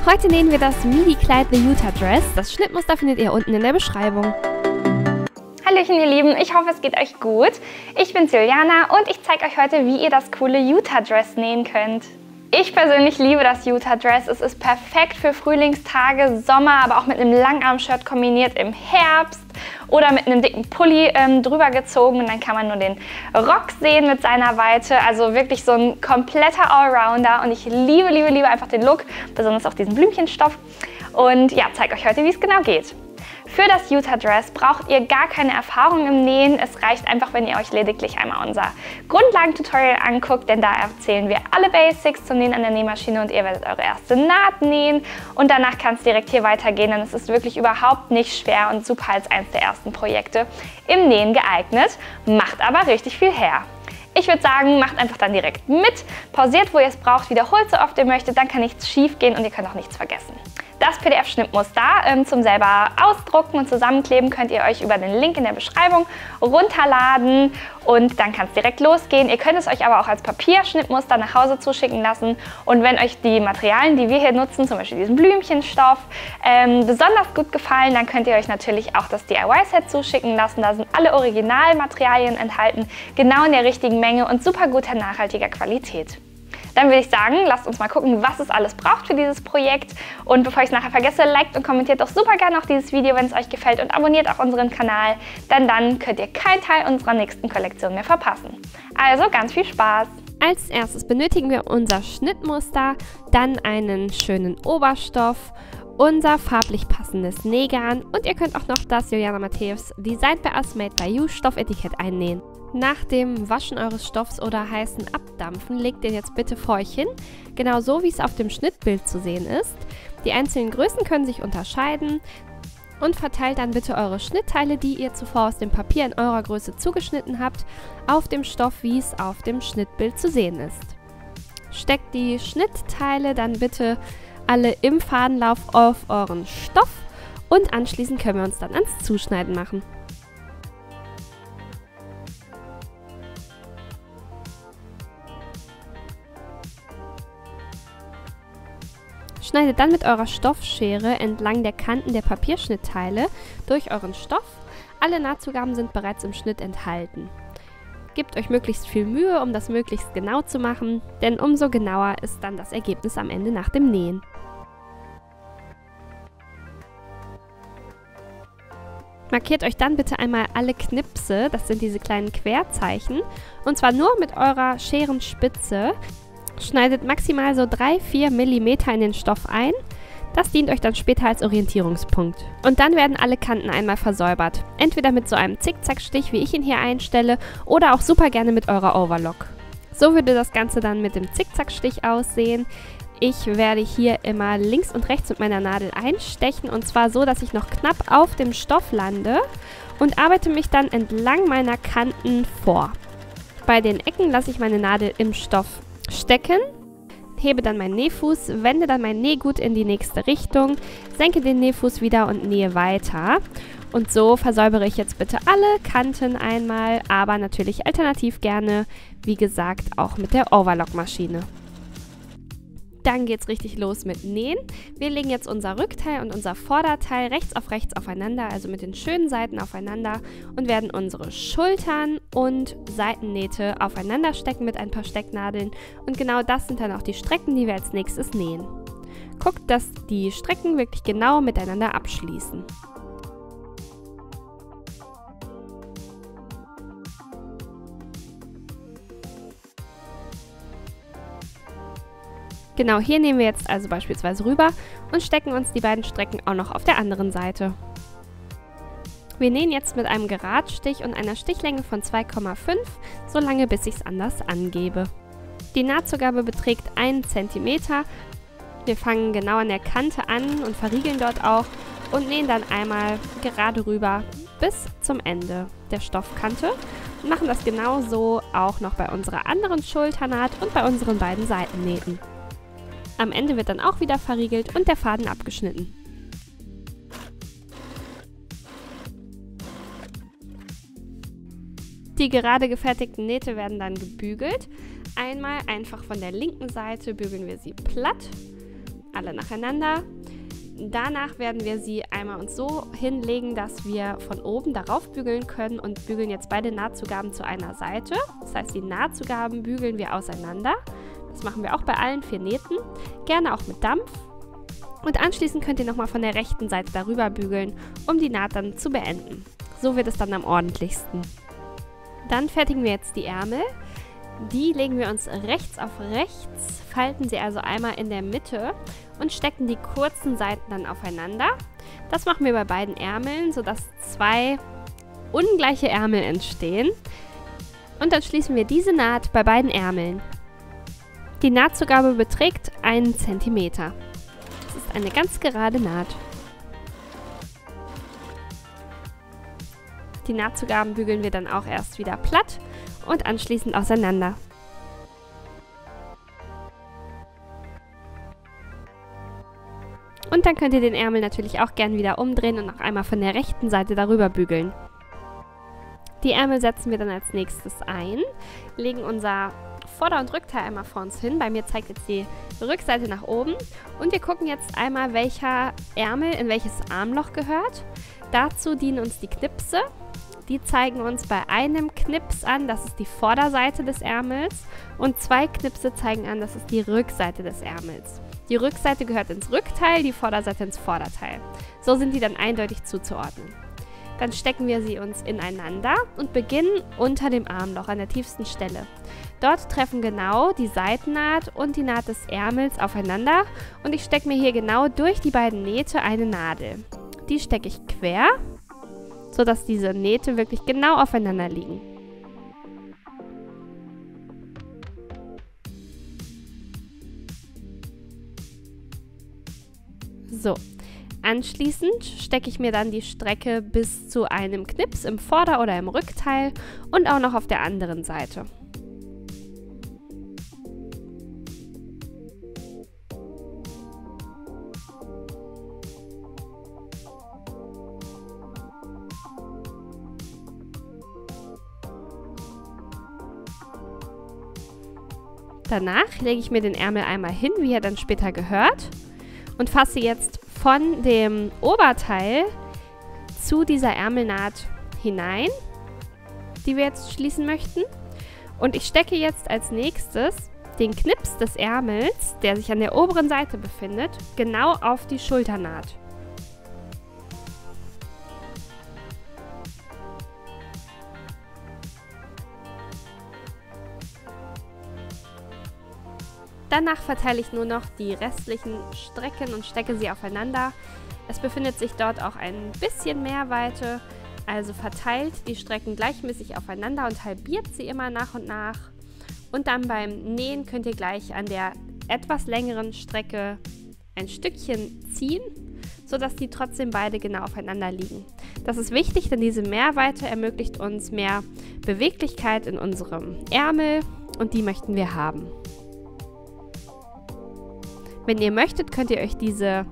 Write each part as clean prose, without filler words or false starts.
Heute nähen wir das Midi-Kleid The Utah Dress. Das Schnittmuster findet ihr unten in der Beschreibung. Hallöchen ihr Lieben, ich hoffe es geht euch gut. Ich bin Juliana und ich zeige euch heute, wie ihr das coole Utah Dress nähen könnt. Ich persönlich liebe das Utah Dress. Es ist perfekt für Frühlingstage, Sommer, aber auch mit einem Langarm-Shirt kombiniert im Herbst oder mit einem dicken Pulli drüber gezogen und dann kann man nur den Rock sehen mit seiner Weite. Also wirklich so ein kompletter Allrounder und ich liebe, liebe, liebe einfach den Look, besonders auch diesen Blümchenstoff. Und ja, zeige euch heute, wie es genau geht. Für das Utah Dress braucht ihr gar keine Erfahrung im Nähen. Es reicht einfach, wenn ihr euch lediglich einmal unser Grundlagentutorial anguckt, denn da erzählen wir alle Basics zum Nähen an der Nähmaschine und ihr werdet eure erste Naht nähen. Und danach kann es direkt hier weitergehen, denn es ist wirklich überhaupt nicht schwer und super als eines der ersten Projekte im Nähen geeignet, macht aber richtig viel her. Ich würde sagen, macht einfach dann direkt mit, pausiert, wo ihr es braucht, wiederholt so oft ihr möchtet, dann kann nichts schief gehen und ihr könnt auch nichts vergessen. Das PDF-Schnittmuster zum selber ausdrucken und zusammenkleben könnt ihr euch über den Link in der Beschreibung runterladen und dann kann es direkt losgehen. Ihr könnt es euch aber auch als Papierschnittmuster nach Hause zuschicken lassen und wenn euch die Materialien, die wir hier nutzen, zum Beispiel diesen Blümchenstoff, besonders gut gefallen, dann könnt ihr euch natürlich auch das DIY-Set zuschicken lassen. Da sind alle Originalmaterialien enthalten, genau in der richtigen Menge und super guter nachhaltiger Qualität. Dann würde ich sagen, lasst uns mal gucken, was es alles braucht für dieses Projekt. Und bevor ich es nachher vergesse, liked und kommentiert doch super gerne auch dieses Video, wenn es euch gefällt und abonniert auch unseren Kanal, denn dann könnt ihr keinen Teil unserer nächsten Kollektion mehr verpassen. Also ganz viel Spaß! Als erstes benötigen wir unser Schnittmuster, dann einen schönen Oberstoff, unser farblich passendes Nähgarn und ihr könnt auch noch das Juliana Matthäus Designed by Us Made by You Stoffetikett einnähen. Nach dem Waschen eures Stoffs oder heißen Abdampfen legt den jetzt bitte vor euch hin, genau so wie es auf dem Schnittbild zu sehen ist. Die einzelnen Größen können sich unterscheiden und verteilt dann bitte eure Schnittteile, die ihr zuvor aus dem Papier in eurer Größe zugeschnitten habt, auf dem Stoff, wie es auf dem Schnittbild zu sehen ist. Steckt die Schnittteile dann bitte alle im Fadenlauf auf euren Stoff und anschließend können wir uns dann ans Zuschneiden machen. Schneidet dann mit eurer Stoffschere entlang der Kanten der Papierschnittteile durch euren Stoff. Alle Nahtzugaben sind bereits im Schnitt enthalten. Gebt euch möglichst viel Mühe, um das möglichst genau zu machen, denn umso genauer ist dann das Ergebnis am Ende nach dem Nähen. Markiert euch dann bitte einmal alle Knipse, das sind diese kleinen Querzeichen, und zwar nur mit eurer Scherenspitze. Schneidet maximal so 3-4 mm in den Stoff ein. Das dient euch dann später als Orientierungspunkt. Und dann werden alle Kanten einmal versäubert. Entweder mit so einem Zickzackstich, wie ich ihn hier einstelle, oder auch super gerne mit eurer Overlock. So würde das Ganze dann mit dem Zickzackstich aussehen. Ich werde hier immer links und rechts mit meiner Nadel einstechen und zwar so, dass ich noch knapp auf dem Stoff lande und arbeite mich dann entlang meiner Kanten vor. Bei den Ecken lasse ich meine Nadel im Stoff stecken, hebe dann meinen Nähfuß, wende dann mein Nähgut in die nächste Richtung, senke den Nähfuß wieder und nähe weiter. Und so versäubere ich jetzt bitte alle Kanten einmal, aber natürlich alternativ gerne, wie gesagt, auch mit der Overlock-Maschine. Dann geht's richtig los mit Nähen. Wir legen jetzt unser Rückteil und unser Vorderteil rechts auf rechts aufeinander, also mit den schönen Seiten aufeinander und werden unsere Schultern und Seitennähte aufeinander stecken mit ein paar Stecknadeln und genau das sind dann auch die Strecken, die wir als nächstes nähen. Guckt, dass die Strecken wirklich genau miteinander abschließen. Genau, hier nehmen wir jetzt also beispielsweise rüber und stecken uns die beiden Strecken auch noch auf der anderen Seite. Wir nähen jetzt mit einem Geradstich und einer Stichlänge von 2,5, so lange bis ich es anders angebe. Die Nahtzugabe beträgt 1 cm. Wir fangen genau an der Kante an und verriegeln dort auch und nähen dann einmal gerade rüber bis zum Ende der Stoffkante und machen das genauso auch noch bei unserer anderen Schulternaht und bei unseren beiden Seitennähten. Am Ende wird dann auch wieder verriegelt und der Faden abgeschnitten. Die gerade gefertigten Nähte werden dann gebügelt. Einmal einfach von der linken Seite bügeln wir sie platt alle nacheinander. Danach werden wir sie einmal uns so hinlegen, dass wir von oben darauf bügeln können und bügeln jetzt beide Nahtzugaben zu einer Seite. Das heißt, die Nahtzugaben bügeln wir auseinander. Das machen wir auch bei allen 4 Nähten, gerne auch mit Dampf. Und anschließend könnt ihr nochmal von der rechten Seite darüber bügeln, um die Naht dann zu beenden. So wird es dann am ordentlichsten. Dann fertigen wir jetzt die Ärmel. Die legen wir uns rechts auf rechts, falten sie also einmal in der Mitte und stecken die kurzen Seiten dann aufeinander. Das machen wir bei beiden Ärmeln, sodass 2 ungleiche Ärmel entstehen. Und dann schließen wir diese Naht bei beiden Ärmeln. Die Nahtzugabe beträgt 1 cm. Das ist eine ganz gerade Naht. Die Nahtzugaben bügeln wir dann auch erst wieder platt und anschließend auseinander. Und dann könnt ihr den Ärmel natürlich auch gern wieder umdrehen und noch einmal von der rechten Seite darüber bügeln. Die Ärmel setzen wir dann als nächstes ein, legen unser Vorder- und Rückteil einmal vor uns hin. Bei mir zeigt jetzt die Rückseite nach oben. Und wir gucken jetzt einmal, welcher Ärmel in welches Armloch gehört. Dazu dienen uns die Knipse. Die zeigen uns bei einem Knips an, das ist die Vorderseite des Ärmels, und 2 Knipse zeigen an, das ist die Rückseite des Ärmels. Die Rückseite gehört ins Rückteil, die Vorderseite ins Vorderteil. So sind die dann eindeutig zuzuordnen. Dann stecken wir sie uns ineinander und beginnen unter dem Armloch an der tiefsten Stelle. Dort treffen genau die Seitennaht und die Naht des Ärmels aufeinander und ich stecke mir hier genau durch die beiden Nähte eine Nadel. Die stecke ich quer, sodass diese Nähte wirklich genau aufeinander liegen. So, anschließend stecke ich mir dann die Strecke bis zu einem Knips im Vorder- oder im Rückteil und auch noch auf der anderen Seite. Danach lege ich mir den Ärmel einmal hin, wie er dann später gehört, und fasse jetzt von dem Oberteil zu dieser Ärmelnaht hinein, die wir jetzt schließen möchten. Und ich stecke jetzt als nächstes den Knips des Ärmels, der sich an der oberen Seite befindet, genau auf die Schulternaht. Danach verteile ich nur noch die restlichen Strecken und stecke sie aufeinander. Es befindet sich dort auch ein bisschen Mehrweite, also verteilt die Strecken gleichmäßig aufeinander und halbiert sie immer nach und nach. Und dann beim Nähen könnt ihr gleich an der etwas längeren Strecke ein Stückchen ziehen, sodass die trotzdem beide genau aufeinander liegen. Das ist wichtig, denn diese Mehrweite ermöglicht uns mehr Beweglichkeit in unserem Ärmel und die möchten wir haben. Wenn ihr möchtet, könnt ihr euch diese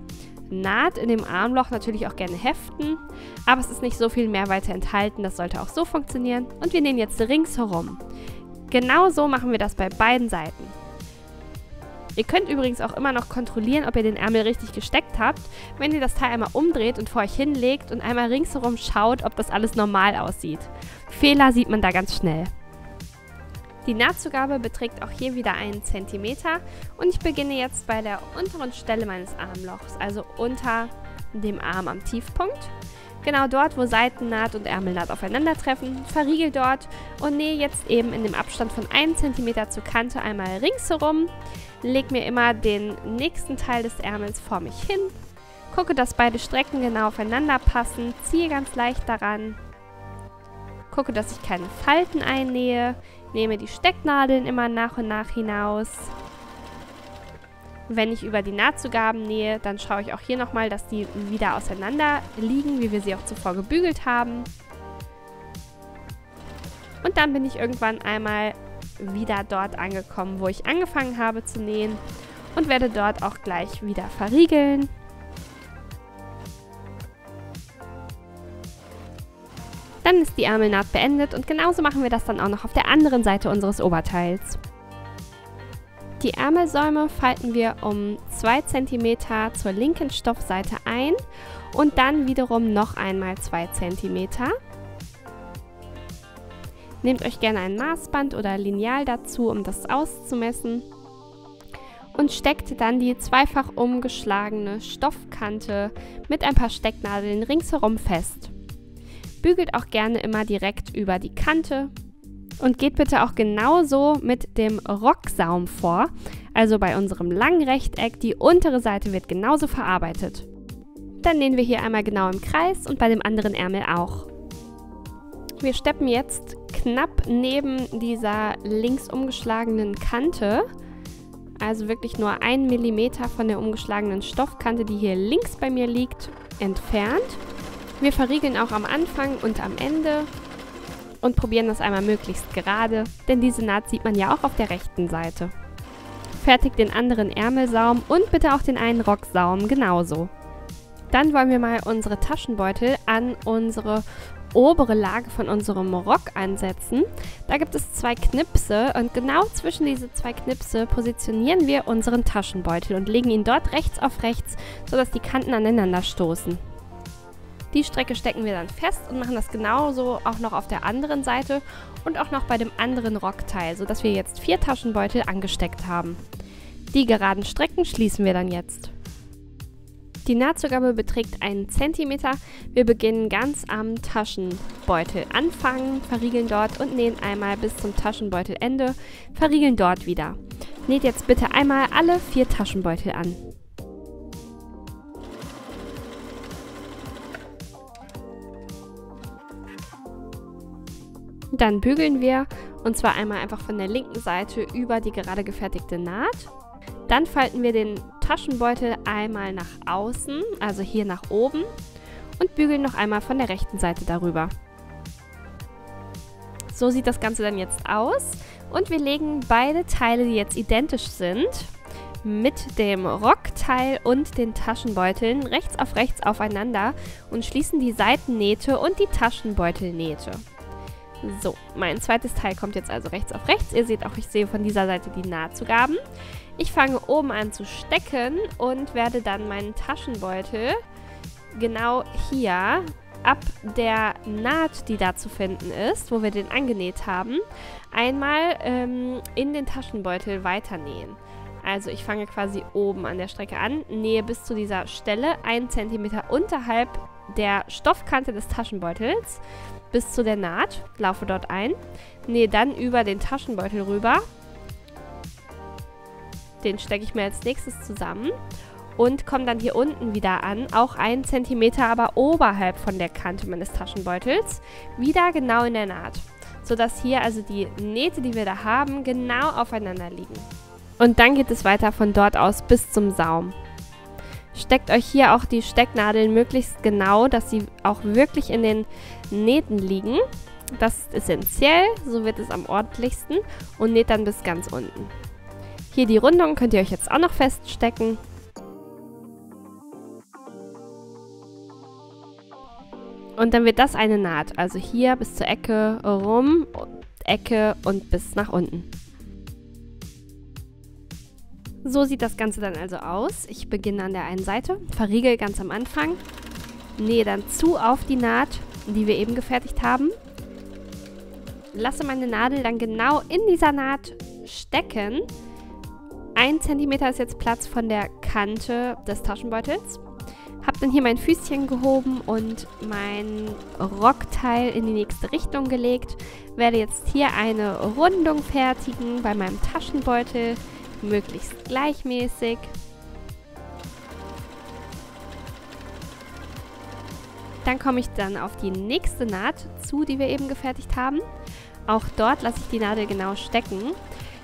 Naht in dem Armloch natürlich auch gerne heften, aber es ist nicht so viel Mehrweite enthalten, das sollte auch so funktionieren. Und wir nähen jetzt ringsherum. Genau so machen wir das bei beiden Seiten. Ihr könnt übrigens auch immer noch kontrollieren, ob ihr den Ärmel richtig gesteckt habt, wenn ihr das Teil einmal umdreht und vor euch hinlegt und einmal ringsherum schaut, ob das alles normal aussieht. Fehler sieht man da ganz schnell. Die Nahtzugabe beträgt auch hier wieder 1 cm und ich beginne jetzt bei der unteren Stelle meines Armlochs, also unter dem Arm am Tiefpunkt. Genau dort, wo Seitennaht und Ärmelnaht aufeinandertreffen, verriegel dort und nähe jetzt eben in dem Abstand von 1 cm zur Kante einmal ringsherum, leg mir immer den nächsten Teil des Ärmels vor mich hin, gucke, dass beide Strecken genau aufeinander passen, ziehe ganz leicht daran, gucke, dass ich keine Falten einnähe, nehme die Stecknadeln immer nach und nach hinaus. Wenn ich über die Nahtzugaben nähe, dann schaue ich auch hier nochmal, dass die wieder auseinander liegen, wie wir sie auch zuvor gebügelt haben. Und dann bin ich irgendwann einmal wieder dort angekommen, wo ich angefangen habe zu nähen und werde dort auch gleich wieder verriegeln. Dann ist die Ärmelnaht beendet und genauso machen wir das dann auch noch auf der anderen Seite unseres Oberteils. Die Ärmelsäume falten wir um 2 cm zur linken Stoffseite ein und dann wiederum noch einmal 2 cm. Nehmt euch gerne ein Maßband oder Lineal dazu, um das auszumessen. Und steckt dann die zweifach umgeschlagene Stoffkante mit ein paar Stecknadeln ringsherum fest. Bügelt auch gerne immer direkt über die Kante und geht bitte auch genauso mit dem Rocksaum vor, also bei unserem langen Rechteck, die untere Seite wird genauso verarbeitet. Dann nähen wir hier einmal genau im Kreis und bei dem anderen Ärmel auch. Wir steppen jetzt knapp neben dieser links umgeschlagenen Kante, also wirklich nur 1 mm von der umgeschlagenen Stoffkante, die hier links bei mir liegt, entfernt. Wir verriegeln auch am Anfang und am Ende und probieren das einmal möglichst gerade, denn diese Naht sieht man ja auch auf der rechten Seite. Fertigt den anderen Ärmelsaum und bitte auch den einen Rocksaum genauso. Dann wollen wir mal unsere Taschenbeutel an unsere obere Lage von unserem Rock ansetzen. Da gibt es 2 Knipse und genau zwischen diese 2 Knipse positionieren wir unseren Taschenbeutel und legen ihn dort rechts auf rechts, sodass die Kanten aneinander stoßen. Die Strecke stecken wir dann fest und machen das genauso auch noch auf der anderen Seite und auch noch bei dem anderen Rockteil, sodass wir jetzt 4 Taschenbeutel angesteckt haben. Die geraden Strecken schließen wir dann jetzt. Die Nahtzugabe beträgt 1 cm. Wir beginnen ganz am Taschenbeutel anfangen, verriegeln dort und nähen einmal bis zum Taschenbeutelende, verriegeln dort wieder. Näht jetzt bitte einmal alle 4 Taschenbeutel an. Dann bügeln wir, und zwar einmal einfach von der linken Seite über die gerade gefertigte Naht. Dann falten wir den Taschenbeutel einmal nach außen, also hier nach oben, und bügeln noch einmal von der rechten Seite darüber. So sieht das Ganze dann jetzt aus und wir legen beide Teile, die jetzt identisch sind, mit dem Rockteil und den Taschenbeuteln rechts auf rechts aufeinander und schließen die Seitennähte und die Taschenbeutelnähte. So, mein zweites Teil kommt jetzt also rechts auf rechts. Ihr seht auch, ich sehe von dieser Seite die Nahtzugaben. Ich fange oben an zu stecken und werde dann meinen Taschenbeutel genau hier ab der Naht, die da zu finden ist, wo wir den angenäht haben, einmal in den Taschenbeutel weiternähen. Also ich fange quasi oben an der Strecke an, nähe bis zu dieser Stelle 1 cm unterhalb der Stoffkante des Taschenbeutels bis zu der Naht, laufe dort ein, nähe dann über den Taschenbeutel rüber, den stecke ich mir als nächstes zusammen und komme dann hier unten wieder an, auch 1 cm aber oberhalb von der Kante meines Taschenbeutels, wieder genau in der Naht, sodass hier also die Nähte, die wir da haben, genau aufeinander liegen. Und dann geht es weiter von dort aus bis zum Saum. Steckt euch hier auch die Stecknadeln möglichst genau, dass sie auch wirklich in den Nähten liegen. Das ist essentiell, so wird es am ordentlichsten und näht dann bis ganz unten. Hier die Rundung könnt ihr euch jetzt auch noch feststecken. Und dann wird das eine Naht, also hier bis zur Ecke rum, Ecke und bis nach unten. So sieht das Ganze dann also aus. Ich beginne an der einen Seite, verriegel ganz am Anfang, nähe dann zu auf die Naht, die wir eben gefertigt haben. Lasse meine Nadel dann genau in dieser Naht stecken. 1 cm ist jetzt Platz von der Kante des Taschenbeutels. Habe dann hier mein Füßchen gehoben und mein Rockteil in die nächste Richtung gelegt. Werde jetzt hier eine Rundung fertigen bei meinem Taschenbeutel, möglichst gleichmäßig. Dann komme ich dann auf die nächste Naht zu, die wir eben gefertigt haben. Auch dort lasse ich die Nadel genau stecken.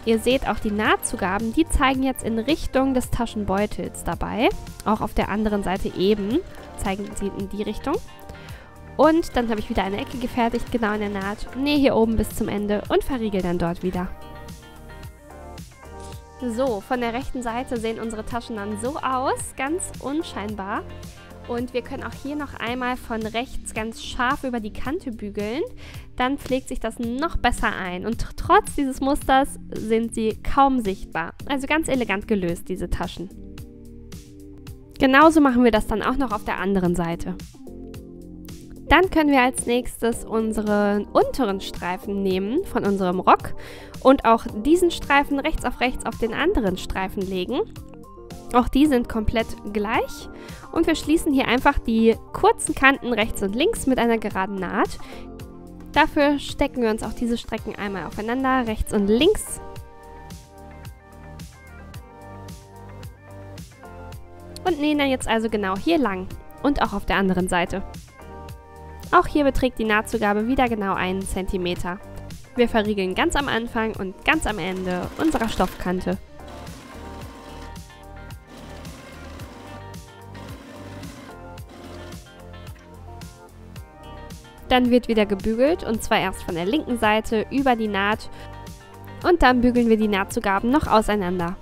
Ihr seht auch die Nahtzugaben, die zeigen jetzt in Richtung des Taschenbeutels dabei. Auch auf der anderen Seite eben zeigen sie in die Richtung. Und dann habe ich wieder eine Ecke gefertigt, genau in der Naht. Nähe hier oben bis zum Ende und verriegel dann dort wieder. So, von der rechten Seite sehen unsere Taschen dann so aus, ganz unscheinbar. Und wir können auch hier noch einmal von rechts ganz scharf über die Kante bügeln. Dann pflegt sich das noch besser ein. Und trotz dieses Musters sind sie kaum sichtbar. Also ganz elegant gelöst, diese Taschen. Genauso machen wir das dann auch noch auf der anderen Seite. Dann können wir als nächstes unseren unteren Streifen nehmen von unserem Rock und auch diesen Streifen rechts auf den anderen Streifen legen. Auch die sind komplett gleich und wir schließen hier einfach die kurzen Kanten rechts und links mit einer geraden Naht. Dafür stecken wir uns auch diese Strecken einmal aufeinander, rechts und links. Und nähen dann jetzt also genau hier lang und auch auf der anderen Seite. Auch hier beträgt die Nahtzugabe wieder genau 1 cm. Wir verriegeln ganz am Anfang und ganz am Ende unserer Stoffkante. Dann wird wieder gebügelt und zwar erst von der linken Seite über die Naht und dann bügeln wir die Nahtzugaben noch auseinander.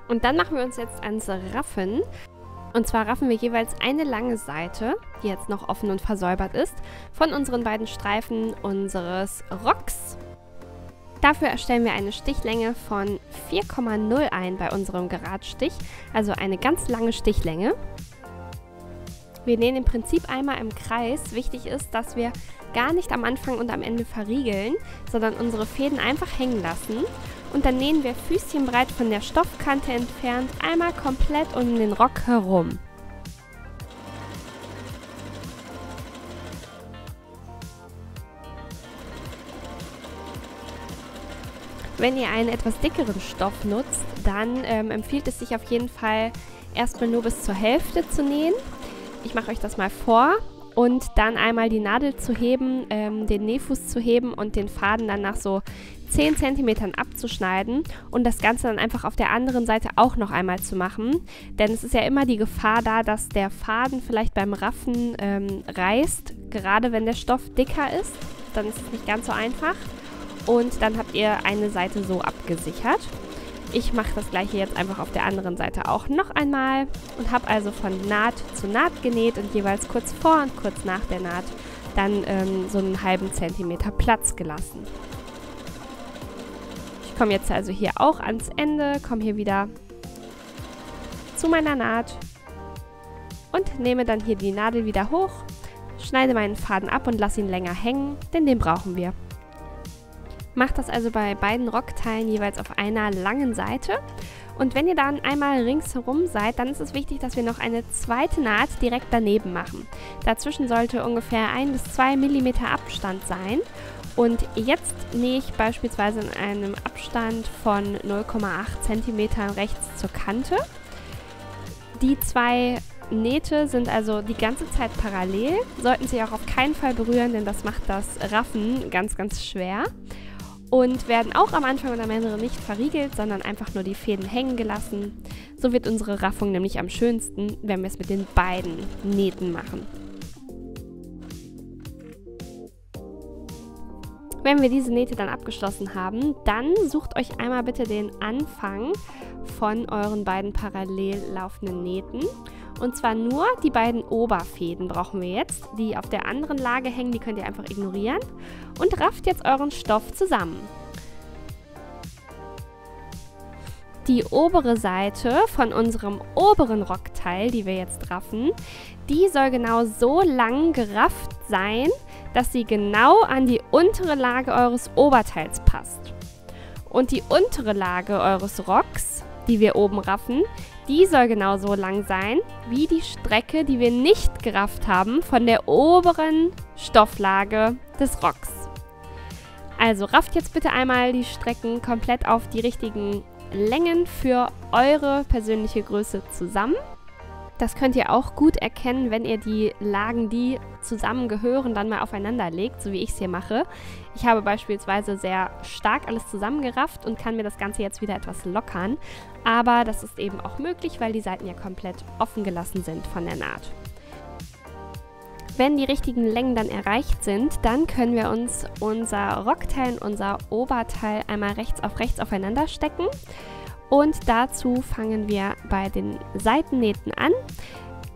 Und dann machen wir uns jetzt ans Raffen. Und zwar raffen wir jeweils eine lange Seite, die jetzt noch offen und versäubert ist, von unseren beiden Streifen unseres Rocks. Dafür erstellen wir eine Stichlänge von 4,0 ein bei unserem Geradstich, also eine ganz lange Stichlänge. Wir nähen im Prinzip einmal im Kreis. Wichtig ist, dass wir gar nicht am Anfang und am Ende verriegeln, sondern unsere Fäden einfach hängen lassen. Und dann nähen wir füßchenbreit von der Stoffkante entfernt einmal komplett um den Rock herum. Wenn ihr einen etwas dickeren Stoff nutzt, dann empfiehlt es sich auf jeden Fall erstmal nur bis zur Hälfte zu nähen. Ich mache euch das mal vor und dann einmal die Nadel zu heben, den Nähfuß zu heben und den Faden dann nach so 10 cm abzuschneiden und das Ganze dann einfach auf der anderen Seite auch noch einmal zu machen. Denn es ist ja immer die Gefahr da, dass der Faden vielleicht beim Raffen reißt, gerade wenn der Stoff dicker ist. Dann ist es nicht ganz so einfach und dann habt ihr eine Seite so abgesichert. Ich mache das gleiche jetzt einfach auf der anderen Seite auch noch einmal und habe also von Naht zu Naht genäht und jeweils kurz vor und kurz nach der Naht dann so einen halben Zentimeter Platz gelassen. Ich komme jetzt also hier auch ans Ende, komme hier wieder zu meiner Naht und nehme dann hier die Nadel wieder hoch, schneide meinen Faden ab und lasse ihn länger hängen, denn den brauchen wir. Macht das also bei beiden Rockteilen jeweils auf einer langen Seite. Und wenn ihr dann einmal ringsherum seid, dann ist es wichtig, dass wir noch eine zweite Naht direkt daneben machen. Dazwischen sollte ungefähr 1 bis 2 mm Abstand sein. Und jetzt nähe ich beispielsweise in einem Abstand von 0,8 cm rechts zur Kante. Die zwei Nähte sind also die ganze Zeit parallel, sollten sich auch auf keinen Fall berühren, denn das macht das Raffen ganz, ganz schwer. Und werden auch am Anfang und am Ende nicht verriegelt, sondern einfach nur die Fäden hängen gelassen. So wird unsere Raffung nämlich am schönsten, wenn wir es mit den beiden Nähten machen. Wenn wir diese Nähte dann abgeschlossen haben, dann sucht euch einmal bitte den Anfang von euren beiden parallel laufenden Nähten. Und zwar nur die beiden Oberfäden brauchen wir jetzt, die auf der anderen Lage hängen, die könnt ihr einfach ignorieren. Und rafft jetzt euren Stoff zusammen. Die obere Seite von unserem oberen Rockteil, die wir jetzt raffen, die soll genau so lang gerafft sein, dass sie genau an die untere Lage eures Oberteils passt. Und die untere Lage eures Rocks, die wir oben raffen, die soll genau so lang sein, wie die Strecke, die wir nicht gerafft haben, von der oberen Stofflage des Rocks. Also rafft jetzt bitte einmal die Strecken komplett auf die richtigen Längen für eure persönliche Größe zusammen. Das könnt ihr auch gut erkennen, wenn ihr die Lagen, die zusammengehören, dann mal aufeinander legt, so wie ich es hier mache. Ich habe beispielsweise sehr stark alles zusammengerafft und kann mir das Ganze jetzt wieder etwas lockern. Aber das ist eben auch möglich, weil die Seiten ja komplett offen gelassen sind von der Naht. Wenn die richtigen Längen dann erreicht sind, dann können wir uns unser Rockteil und unser Oberteil einmal rechts aufeinander stecken. Und dazu fangen wir bei den Seitennähten an.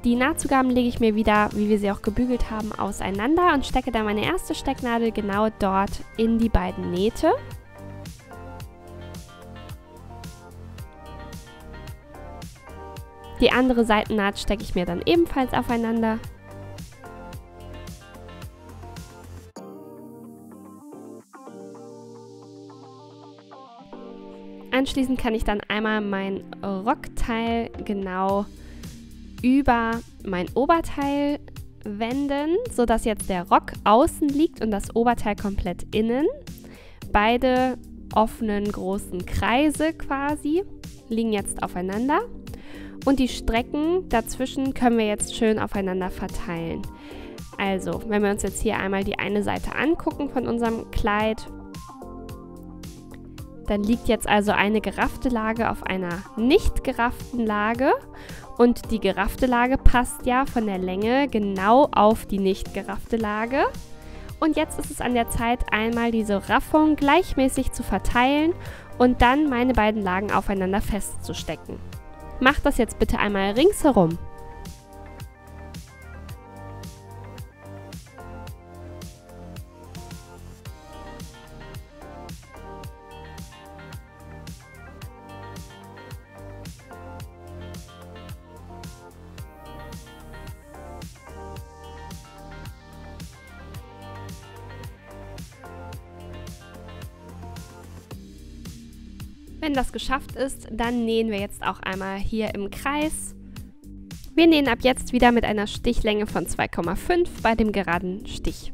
Die Nahtzugaben lege ich mir wieder, wie wir sie auch gebügelt haben, auseinander und stecke dann meine erste Stecknadel genau dort in die beiden Nähte. Die andere Seitennaht stecke ich mir dann ebenfalls aufeinander. Anschließend kann ich dann einmal mein Rockteil genau über mein Oberteil wenden, sodass jetzt der Rock außen liegt und das Oberteil komplett innen. Beide offenen großen Kreise quasi liegen jetzt aufeinander und die Strecken dazwischen können wir jetzt schön aufeinander verteilen. Also, wenn wir uns jetzt hier einmal die eine Seite angucken von unserem Kleid, dann liegt jetzt also eine geraffte Lage auf einer nicht gerafften Lage und die geraffte Lage passt ja von der Länge genau auf die nicht geraffte Lage. Und jetzt ist es an der Zeit, einmal diese Raffung gleichmäßig zu verteilen und dann meine beiden Lagen aufeinander festzustecken. Macht das jetzt bitte einmal ringsherum. Wenn das geschafft ist, dann nähen wir jetzt auch einmal hier im Kreis. Wir nähen ab jetzt wieder mit einer Stichlänge von 2,5 bei dem geraden Stich.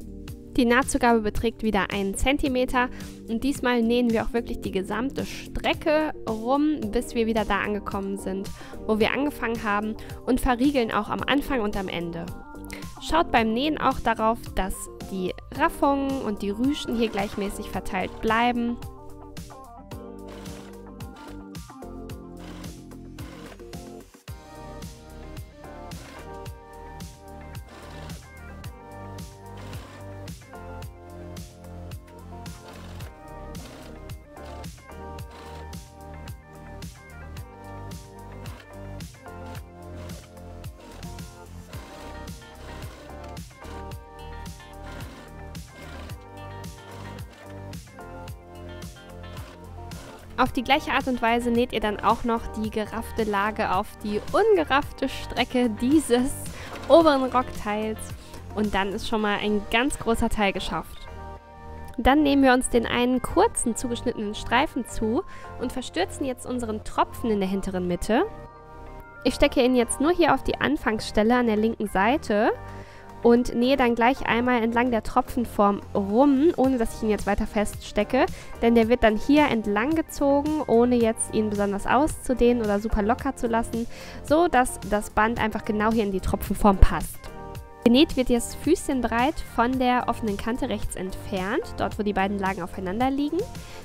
Die Nahtzugabe beträgt wieder 1 cm und diesmal nähen wir auch wirklich die gesamte Strecke rum, bis wir wieder da angekommen sind, wo wir angefangen haben und verriegeln auch am Anfang und am Ende. Schaut beim Nähen auch darauf, dass die Raffungen und die Rüschen hier gleichmäßig verteilt bleiben. Auf die gleiche Art und Weise näht ihr dann auch noch die geraffte Lage auf die ungeraffte Strecke dieses oberen Rockteils und dann ist schon mal ein ganz großer Teil geschafft. Dann nehmen wir uns den einen kurzen zugeschnittenen Streifen zu und verstürzen jetzt unseren Tropfen in der hinteren Mitte. Ich stecke ihn jetzt nur hier auf die Anfangsstelle an der linken Seite und nähe dann gleich einmal entlang der Tropfenform rum, ohne dass ich ihn jetzt weiter feststecke, denn der wird dann hier entlang gezogen, ohne jetzt ihn besonders auszudehnen oder super locker zu lassen, so dass das Band einfach genau hier in die Tropfenform passt. Genäht wird das Füßchen breit von der offenen Kante rechts entfernt, dort wo die beiden Lagen aufeinander liegen.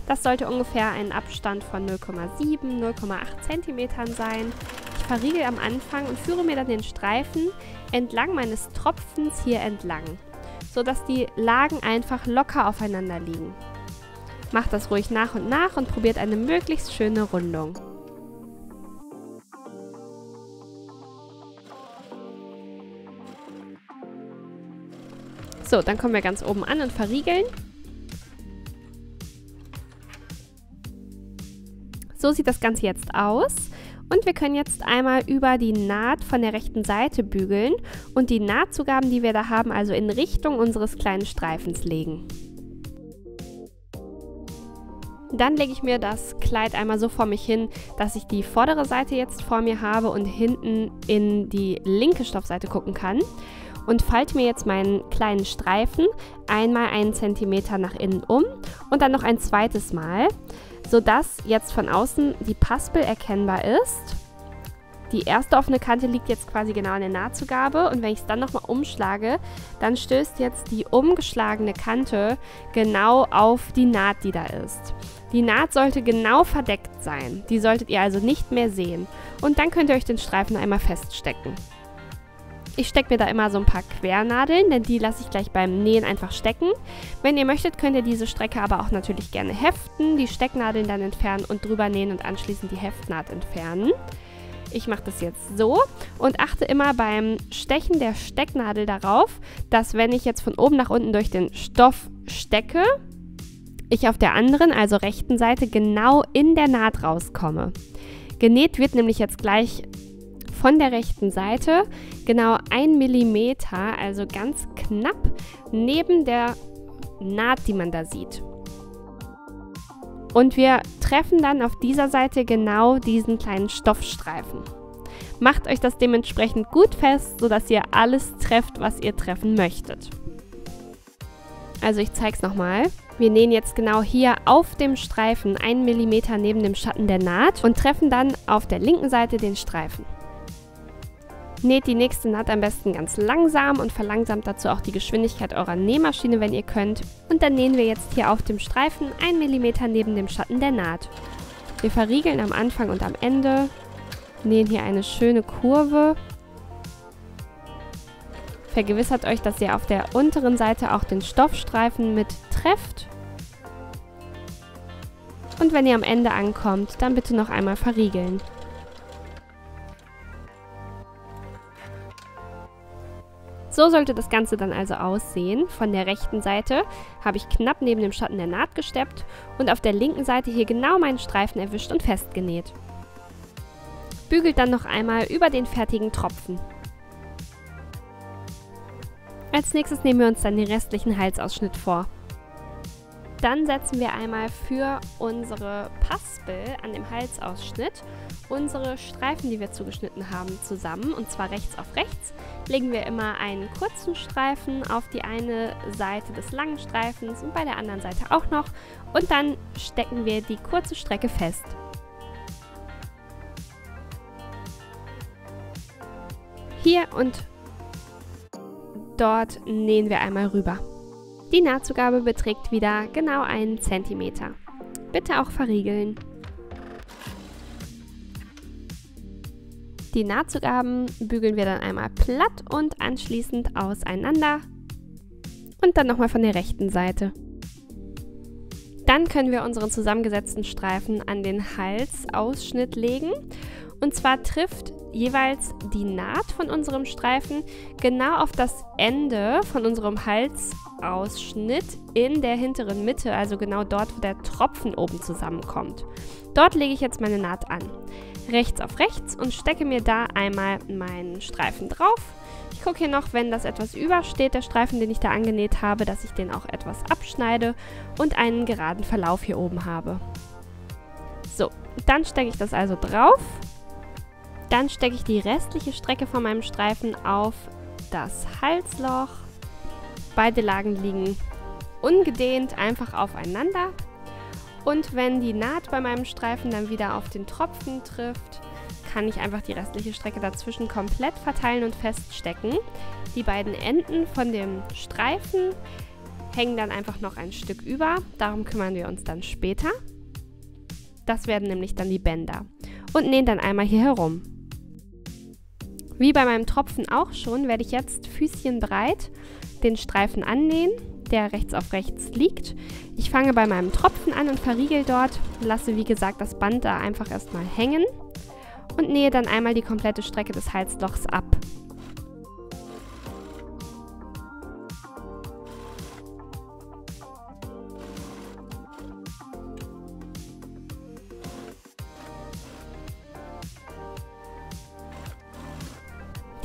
Das sollte ungefähr ein Abstand von 0,7, 0,8 cm sein. Ich verriegel am Anfang und führe mir dann den Streifen entlang meines Tropfens hier entlang, sodass die Lagen einfach locker aufeinander liegen. Macht das ruhig nach und nach und probiert eine möglichst schöne Rundung. So, dann kommen wir ganz oben an und verriegeln. So sieht das Ganze jetzt aus. Und wir können jetzt einmal über die Naht von der rechten Seite bügeln und die Nahtzugaben, die wir da haben, also in Richtung unseres kleinen Streifens legen. Dann lege ich mir das Kleid einmal so vor mich hin, dass ich die vordere Seite jetzt vor mir habe und hinten in die linke Stoffseite gucken kann. Und falte mir jetzt meinen kleinen Streifen einmal 1 cm nach innen um und dann noch ein zweites Mal, sodass jetzt von außen die Paspel erkennbar ist. Die erste offene Kante liegt jetzt quasi genau an der Nahtzugabe und wenn ich es dann nochmal umschlage, dann stößt jetzt die umgeschlagene Kante genau auf die Naht, die da ist. Die Naht sollte genau verdeckt sein, die solltet ihr also nicht mehr sehen und dann könnt ihr euch den Streifen einmal feststecken. Ich stecke mir da immer so ein paar Quernadeln, denn die lasse ich gleich beim Nähen einfach stecken. Wenn ihr möchtet, könnt ihr diese Strecke aber auch natürlich gerne heften, die Stecknadeln dann entfernen und drüber nähen und anschließend die Heftnaht entfernen. Ich mache das jetzt so und achte immer beim Stechen der Stecknadel darauf, dass wenn ich jetzt von oben nach unten durch den Stoff stecke, ich auf der anderen, also rechten Seite, genau in der Naht rauskomme. Genäht wird nämlich jetzt gleich von der rechten Seite genau 1 mm, also ganz knapp neben der Naht, die man da sieht. Und wir treffen dann auf dieser Seite genau diesen kleinen Stoffstreifen. Macht euch das dementsprechend gut fest, sodass ihr alles trefft, was ihr treffen möchtet. Also ich zeige es nochmal. Wir nähen jetzt genau hier auf dem Streifen 1 mm neben dem Schatten der Naht und treffen dann auf der linken Seite den Streifen. Näht die nächste Naht am besten ganz langsam und verlangsamt dazu auch die Geschwindigkeit eurer Nähmaschine, wenn ihr könnt. Und dann nähen wir jetzt hier auf dem Streifen 1 mm neben dem Schatten der Naht. Wir verriegeln am Anfang und am Ende, nähen hier eine schöne Kurve. Vergewissert euch, dass ihr auf der unteren Seite auch den Stoffstreifen mit trefft. Und wenn ihr am Ende ankommt, dann bitte noch einmal verriegeln. So sollte das Ganze dann also aussehen. Von der rechten Seite habe ich knapp neben dem Schatten der Naht gesteppt und auf der linken Seite hier genau meinen Streifen erwischt und festgenäht. Bügelt dann noch einmal über den fertigen Tropfen. Als nächstes nehmen wir uns dann den restlichen Halsausschnitt vor. Dann setzen wir einmal für unsere Paspel an dem Halsausschnitt unsere Streifen, die wir zugeschnitten haben, zusammen. Und zwar rechts auf rechts legen wir immer einen kurzen Streifen auf die eine Seite des langen Streifens und bei der anderen Seite auch noch. Und dann stecken wir die kurze Strecke fest. Hier und dort nähen wir einmal rüber. Die Nahtzugabe beträgt wieder genau 1 cm. Bitte auch verriegeln. Die Nahtzugaben bügeln wir dann einmal platt und anschließend auseinander und dann nochmal von der rechten Seite. Dann können wir unseren zusammengesetzten Streifen an den Halsausschnitt legen. Und zwar trifft jeweils die Naht von unserem Streifen genau auf das Ende von unserem Halsausschnitt in der hinteren Mitte, also genau dort, wo der Tropfen oben zusammenkommt. Dort lege ich jetzt meine Naht an. Rechts auf rechts und stecke mir da einmal meinen Streifen drauf. Ich gucke hier noch, wenn das etwas übersteht, der Streifen, den ich da angenäht habe, dass ich den auch etwas abschneide und einen geraden Verlauf hier oben habe. So, dann stecke ich das also drauf. Dann stecke ich die restliche Strecke von meinem Streifen auf das Halsloch. Beide Lagen liegen ungedehnt einfach aufeinander. Und wenn die Naht bei meinem Streifen dann wieder auf den Tropfen trifft, kann ich einfach die restliche Strecke dazwischen komplett verteilen und feststecken. Die beiden Enden von dem Streifen hängen dann einfach noch ein Stück über. Darum kümmern wir uns dann später. Das werden nämlich dann die Bänder. Und nähen dann einmal hier herum. Wie bei meinem Tropfen auch schon, werde ich jetzt füßchenbreit den Streifen annähen, der rechts auf rechts liegt. Ich fange bei meinem Tropfen an und verriegel dort, lasse wie gesagt das Band da einfach erstmal hängen und nähe dann einmal die komplette Strecke des Halslochs ab.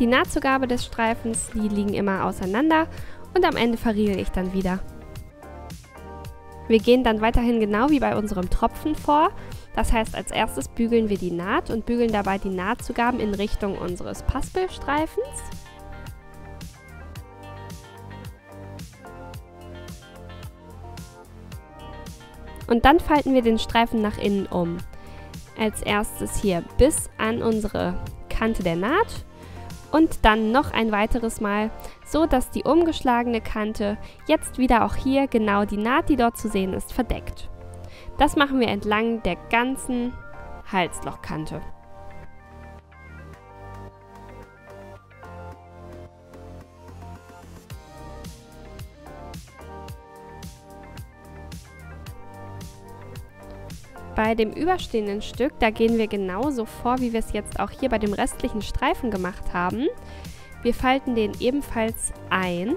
Die Nahtzugabe des Streifens, die liegen immer auseinander und am Ende verriegel ich dann wieder. Wir gehen dann weiterhin genau wie bei unserem Tropfen vor. Das heißt, als erstes bügeln wir die Naht und bügeln dabei die Nahtzugaben in Richtung unseres Paspelstreifens. Und dann falten wir den Streifen nach innen um. Als erstes hier bis an unsere Kante der Naht. Und dann noch ein weiteres Mal, so dass die umgeschlagene Kante jetzt wieder auch hier genau die Naht, die dort zu sehen ist, verdeckt. Das machen wir entlang der ganzen Halslochkante. Bei dem überstehenden Stück, da gehen wir genauso vor, wie wir es jetzt auch hier bei dem restlichen Streifen gemacht haben. Wir falten den ebenfalls ein.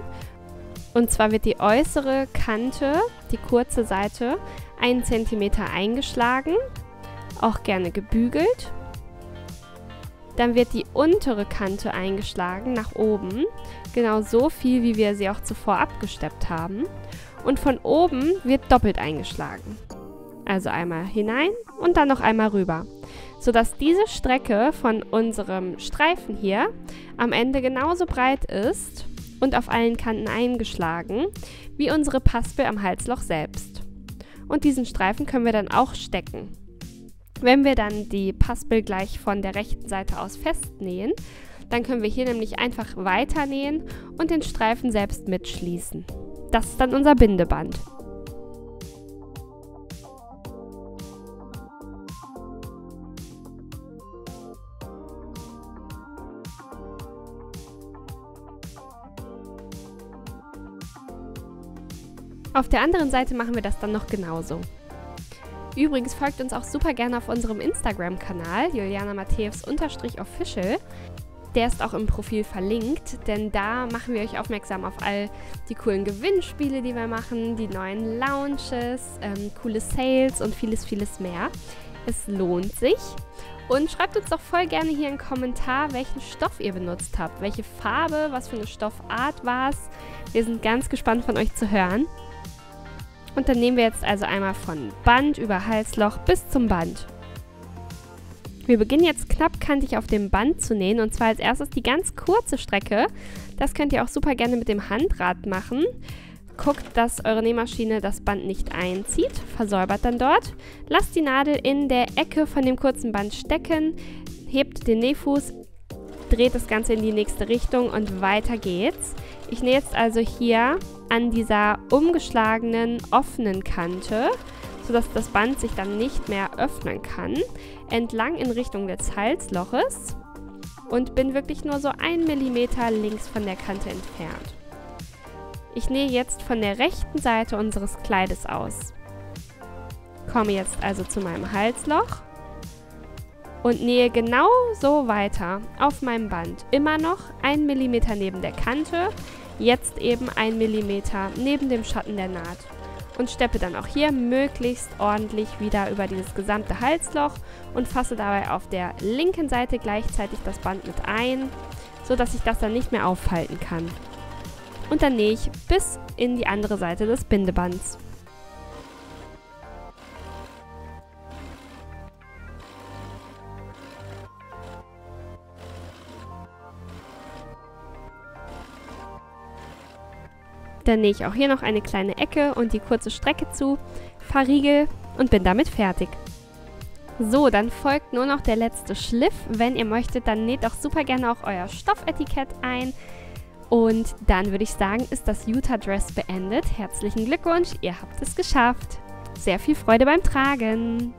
Und zwar wird die äußere Kante, die kurze Seite, 1 cm eingeschlagen, auch gerne gebügelt. Dann wird die untere Kante eingeschlagen nach oben, genau so viel, wie wir sie auch zuvor abgesteppt haben. Und von oben wird doppelt eingeschlagen. Also einmal hinein und dann noch einmal rüber, sodass diese Strecke von unserem Streifen hier am Ende genauso breit ist und auf allen Kanten eingeschlagen, wie unsere Paspel am Halsloch selbst. Und diesen Streifen können wir dann auch stecken. Wenn wir dann die Paspel gleich von der rechten Seite aus festnähen, dann können wir hier nämlich einfach weiter nähen und den Streifen selbst mitschließen. Das ist dann unser Bindeband. Auf der anderen Seite machen wir das dann noch genauso. Übrigens folgt uns auch super gerne auf unserem Instagram-Kanal, juliana-matthäus_official. Der ist auch im Profil verlinkt, denn da machen wir euch aufmerksam auf all die coolen Gewinnspiele, die wir machen, die neuen Launches, coole Sales und vieles, vieles mehr. Es lohnt sich. Und schreibt uns doch voll gerne hier einen Kommentar, welchen Stoff ihr benutzt habt, welche Farbe, was für eine Stoffart war es. Wir sind ganz gespannt von euch zu hören. Und dann nehmen wir jetzt also einmal von Band über Halsloch bis zum Band. Wir beginnen jetzt knappkantig auf dem Band zu nähen und zwar als erstes die ganz kurze Strecke. Das könnt ihr auch super gerne mit dem Handrad machen. Guckt, dass eure Nähmaschine das Band nicht einzieht, versäubert dann dort. Lasst die Nadel in der Ecke von dem kurzen Band stecken, hebt den Nähfuß, dreht das Ganze in die nächste Richtung und weiter geht's. Ich nähe jetzt also hier an dieser umgeschlagenen offenen Kante, sodass das Band sich dann nicht mehr öffnen kann, entlang in Richtung des Halsloches und bin wirklich nur so 1 mm links von der Kante entfernt. Ich nähe jetzt von der rechten Seite unseres Kleides aus. Komme jetzt also zu meinem Halsloch und nähe genau so weiter auf meinem Band. Immer noch 1 mm neben der Kante, jetzt eben 1 mm neben dem Schatten der Naht. Und steppe dann auch hier möglichst ordentlich wieder über dieses gesamte Halsloch und fasse dabei auf der linken Seite gleichzeitig das Band mit ein, sodass ich das dann nicht mehr aufhalten kann. Und dann nähe ich bis in die andere Seite des Bindebands. Dann nähe ich auch hier noch eine kleine Ecke und die kurze Strecke zu, verriegel und bin damit fertig. So, dann folgt nur noch der letzte Schliff. Wenn ihr möchtet, dann näht doch super gerne auch euer Stoffetikett ein. Und dann würde ich sagen, ist das Utah Dress beendet. Herzlichen Glückwunsch, ihr habt es geschafft. Sehr viel Freude beim Tragen.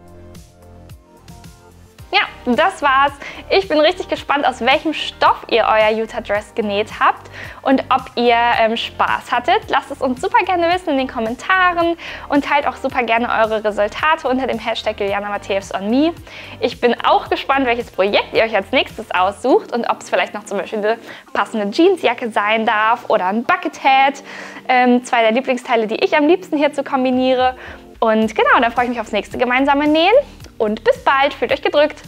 Ja, das war's. Ich bin richtig gespannt, aus welchem Stoff ihr euer Utah Dress genäht habt und ob ihr Spaß hattet. Lasst es uns super gerne wissen in den Kommentaren und teilt auch super gerne eure Resultate unter dem Hashtag juliana-matthäus_me. Ich bin auch gespannt, welches Projekt ihr euch als nächstes aussucht und ob es vielleicht noch zum Beispiel eine passende Jeansjacke sein darf oder ein Buckethead. Zwei der Lieblingsteile, die ich am liebsten hierzu kombiniere. Und genau, dann freue ich mich aufs nächste gemeinsame Nähen. Und bis bald, fühlt euch gedrückt.